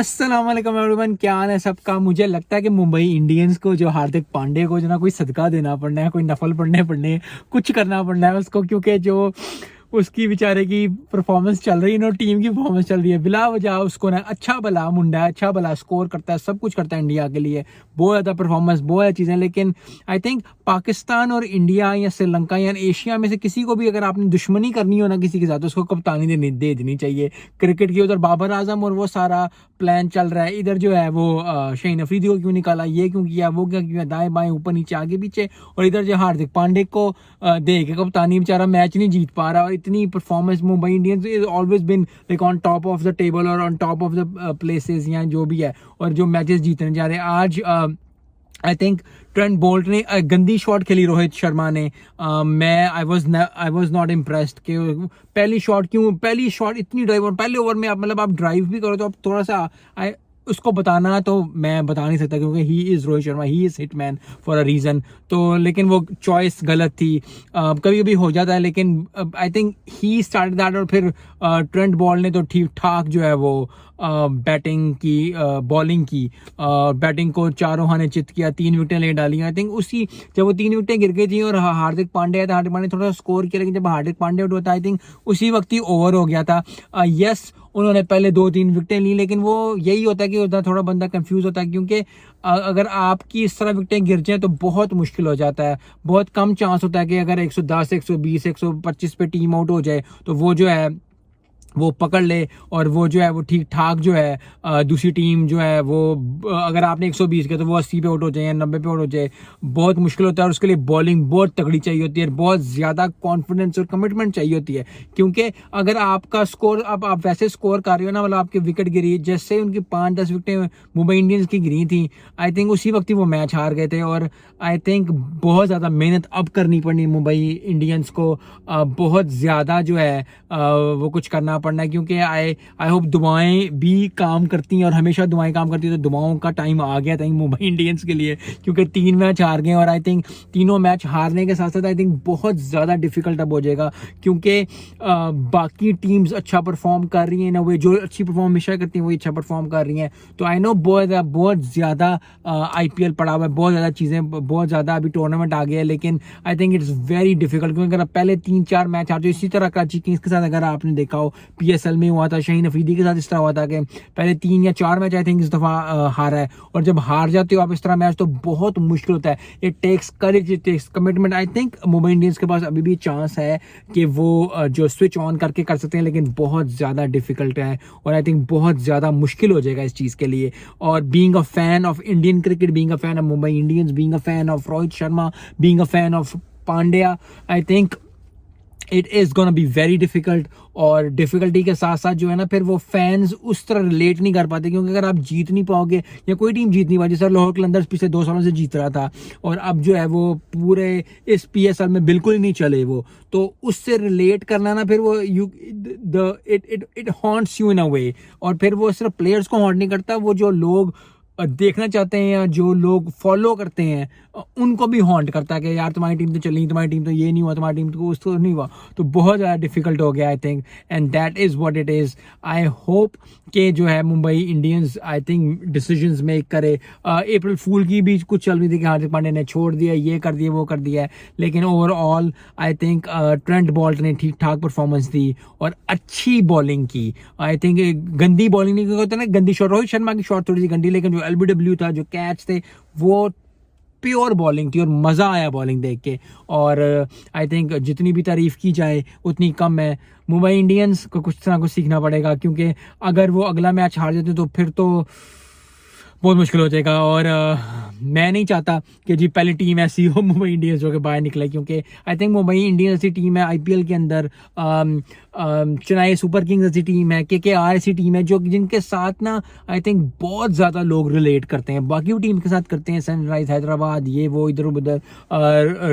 अस्सलाम वालेकुम एवरीवन, क्या हाल है सबका। मुझे लगता है कि मुंबई इंडियंस को जो हार्दिक पांड्या को जो ना कोई सदका देना पड़ना है, कोई नफल पढ़ने कुछ करना पड़ना है उसको, क्योंकि जो उसकी बेचारे की परफॉर्मेंस चल रही है ना, टीम की परफॉर्मेंस चल रही है बिला वजह उसको ना। अच्छा भला मुंडा है, अच्छा भला स्कोर करता है, सब कुछ करता है इंडिया के लिए, बहुत ज़्यादा परफॉर्मेंस, बहुत ज़्यादा चीज़ें। लेकिन आई थिंक पाकिस्तान और इंडिया या श्रीलंका या एशिया में से किसी को भी अगर आपने दुश्मनी करनी हो ना किसी के साथ, तो उसको कप्तानी दे देनी चाहिए क्रिकेट की। उधर बाबर आजम और वो सारा प्लान चल रहा है, इधर जो है वो शाहीन अफरीदी को क्यों निकाला, ये क्यों किया, वो क्या किया, दाएं बाएं ऊपर नीचे आगे पीछे, और इधर जो हार्दिक पांड्या को दे के कप्तानी, बेचारा मैच नहीं जीत पा रहा। और इतनी performance Mumbai Indians is always been like on top of the table और on top of the places या जो भी है, और जो मैचेस जीतने जा रहे हैं। आज आई थिंक ट्रेंट बोल्ट ने गंदी शॉट खेली रोहित शर्मा ने। मैं आई वाज नॉट इम्प्रेस्ड कि पहली शॉट इतनी ड्राइव, और पहले ओवर में आप मतलब आप ड्राइव भी करो तो आप थोड़ा सा उसको बताना, तो मैं बता नहीं सकता क्योंकि he is Rohit Sharma, he is hitman for a reason. तो लेकिन वो चॉइस गलत थी, कभी कभी हो जाता है, लेकिन I think he start that. और फिर ट्रेंट बॉल्ट ने तो ठीक ठाक जो है वो बैटिंग की, बॉलिंग की, बैटिंग को चारों खाने चित किया, 3 विकेटें ले डाली। आई थिंक उसी जब वो 3 विकेटें गिर गई थी और हार्दिक पांड्या था, हार्दिक पांड्या ने थोड़ा स्कोर किया, लेकिन जब हार्दिक पांड्या आउट होता आई थिंक उसी वक्त ही ओवर हो गया था। यस उन्होंने पहले 2-3 विकेटें ली, लेकिन वो यही होता है कि उधर थोड़ा बंदा कंफ्यूज होता है, क्योंकि अगर आपकी इस तरह विकेटें गिर जाए तो बहुत मुश्किल हो जाता है। बहुत कम चांस होता है कि अगर 110, 120, 125 पे टीम आउट हो जाए तो वो जो है वो पकड़ ले, और वो जो है वो ठीक ठाक जो है दूसरी टीम जो है वो अगर आपने 120 किया तो वो 80 पे आउट हो जाए या 90 पे आउट हो जाए, बहुत मुश्किल होता है। और उसके लिए बॉलिंग बहुत तगड़ी चाहिए होती है, बहुत ज़्यादा कॉन्फिडेंस और कमिटमेंट चाहिए होती है, क्योंकि अगर आपका स्कोर अब आप वैसे स्कोर कर रहे हो ना, मतलब आपकी विकेट गिरी, जैसे उनकी 5-10 विकेटें मुंबई इंडियंस की गिरी थी, आई थिंक उसी वक्त ही वो मैच हार गए थे। और आई थिंक बहुत ज़्यादा मेहनत अब करनी पड़नी मुंबई इंडियंस को, बहुत ज़्यादा जो है वो कुछ करना पड़ना है, क्योंकि आई होप दुआएं भी काम करती हैं, और हमेशा दुआएं काम करती हैं। तो दुआओं का टाइम आ गया था मुंबई इंडियंस के लिए, क्योंकि 3 मैच हार गए, और आई थिंक तीनों मैच हारने के साथ साथ आई थिंक बहुत ज़्यादा डिफिकल्ट अब हो जाएगा, क्योंकि बाकी टीम्स अच्छा परफॉर्म कर रही हैं ना, वो जो अच्छी परफॉर्म हमेशा करती हैं वही अच्छा परफॉर्म कर रही हैं। तो आई नो बहुत ज़्यादा IPL पड़ा हुआ है, बहुत ज़्यादा चीज़ें, बहुत ज़्यादा अभी टूर्नामेंट आ गया है, लेकिन I think it's very difficult, क्योंकि अगर आप पहले 3-4 मैच हारते हो, इसी तरह कराची किंग्स के साथ अगर आपने देखा हो PSL में हुआ था, शाहीन अफरीदी के साथ इस तरह हुआ था कि पहले 3 या 4 मैच आई थिंक इस दफ़ा हारा है, और जब हार जाते हो आप इस तरह मैच तो बहुत मुश्किल होता है। It takes courage, it takes commitment. I think Mumbai Indians के पास अभी भी चांस है कि वो जो स्विच ऑन करके कर सकते हैं, लेकिन बहुत ज़्यादा डिफिकल्ट है, और आई थिंक बहुत ज़्यादा मुश्किल हो जाएगा इस चीज़ के लिए। और being a fan of Indian cricket, being a fan of Mumbai Indians, being a fan of Rohit Sharma, being a fan of Pandya, I think it is gonna be very difficult. और डिफिकल्टी के साथ साथ जो है ना, फिर वो फैंस उस तरह रिलेट नहीं कर पाते, क्योंकि अगर आप जीत नहीं पाओगे या कोई टीम जीत नहीं पाती, जैसे लाहौर कलंदर्स पिछले 2 सालों से जीत रहा था, और अब जो है वो पूरे इस PSL में बिल्कुल ही नहीं चले वो, तो उससे रिलेट करना ना, फिर वो इट हॉन्ट्स यू इन अ वे। और फिर वो सिर्फ प्लेयर्स को हॉन्ट नहीं करता, वो जो लोग देखना चाहते हैं या जो लोग फॉलो करते हैं उनको भी हॉन्ट करता है कि यार तुम्हारी टीम तो चली, तुम्हारी टीम तो ये नहीं हुआ, तुम्हारी टीम तो उस तो नहीं हुआ। तो बहुत ज़्यादा डिफिकल्ट हो गया I think, and that is what it is. I hope कि जो है Mumbai Indians I think decisions make करे। अप्रैल फूल की भी कुछ चल रही थी कि हार्दिक पांड्या ने छोड़ दिया, ये कर दिया, वो कर दिया है, लेकिन overall I think Trent bolt ने ठीक ठाक परफॉर्मेंस दी और अच्छी बॉलिंग की। आई थिंक गंदी बॉलिंग नहीं होता ना, गंदी शॉट, रोहित शर्मा की शॉट थोड़ी सी गंदी, लेकिन जो LBW था, जो कैच थे, वो प्योर बॉलिंग थी, और मज़ा आया बॉलिंग देख के। और आई थिंक जितनी भी तारीफ़ की जाए उतनी कम है। मुंबई इंडियंस को कुछ ना कुछ सीखना पड़ेगा, क्योंकि अगर वो अगला मैच हार जाते तो फिर तो बहुत मुश्किल हो जाएगा। और मैं नहीं चाहता कि जी पहली टीम ऐसी हो मुंबई इंडियंस जो कि बाहर निकले, क्योंकि आई थिंक मुंबई इंडियंस ऐसी टीम है IPL के अंदर, चेन्नई सुपर किंग्स ऐसी टीम है, KKR ऐसी टीम है, जो जिनके साथ ना आई थिंक बहुत ज़्यादा लोग रिलेट करते हैं, बाकी टीम के साथ करते हैं, सनराइज हैदराबाद, ये वो इधर उधर,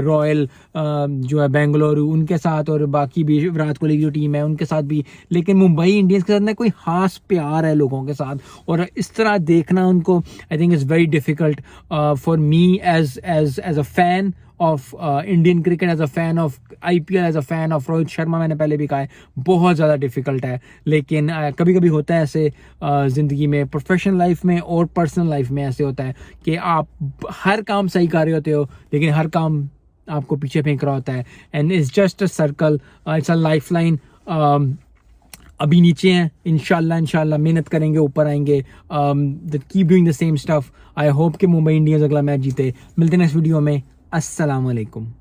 रॉयल जो है बेंगलुरु उनके साथ, और बाकी भी विराट कोहली की जो टीम है उनके साथ भी। लेकिन मुंबई इंडियंस के साथ ना कोई खास प्यार है लोगों के साथ, और इस तरह देखना उनको I think is very difficult for me as a fan of Indian cricket, as a fan of IPL, as a fan of Rohit Sharma, मैंने पहले भी कहा है बहुत ज़्यादा डिफिकल्ट है। लेकिन कभी कभी होता है ऐसे ज़िंदगी में, प्रोफेशनल लाइफ में और पर्सनल लाइफ में ऐसे होता है कि आप हर काम सही कर रहे होते हो लेकिन हर काम आपको पीछे फेंक रहा होता है। And it's just a circle, it's a life line. अभी नीचे हैं, इंशाल्लाह मेहनत करेंगे, ऊपर आएंगे। Keep doing the same stuff. I hope कि मुंबई इंडियंस अगला मैच जीते। मिलते हैं नेक्स्ट वीडियो में। अस्सलाम वालेकुम।